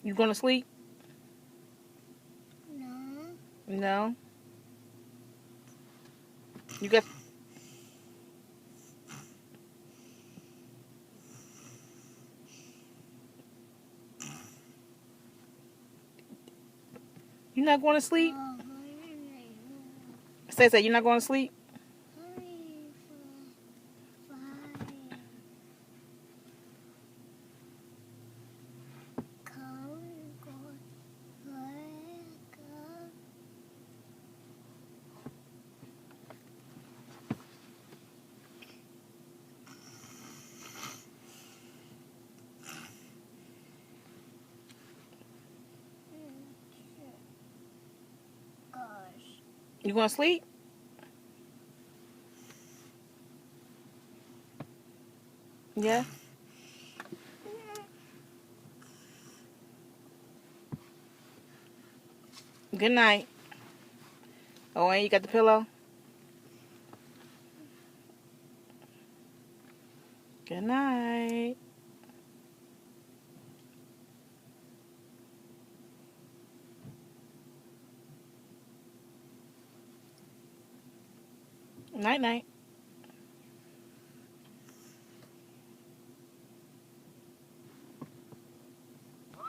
You going to sleep? No. No. You got. You not going to sleep? Say, you're not going to sleep? You going to sleep? Yeah. Good night. Oh, and you got the pillow? Good night. Night, night.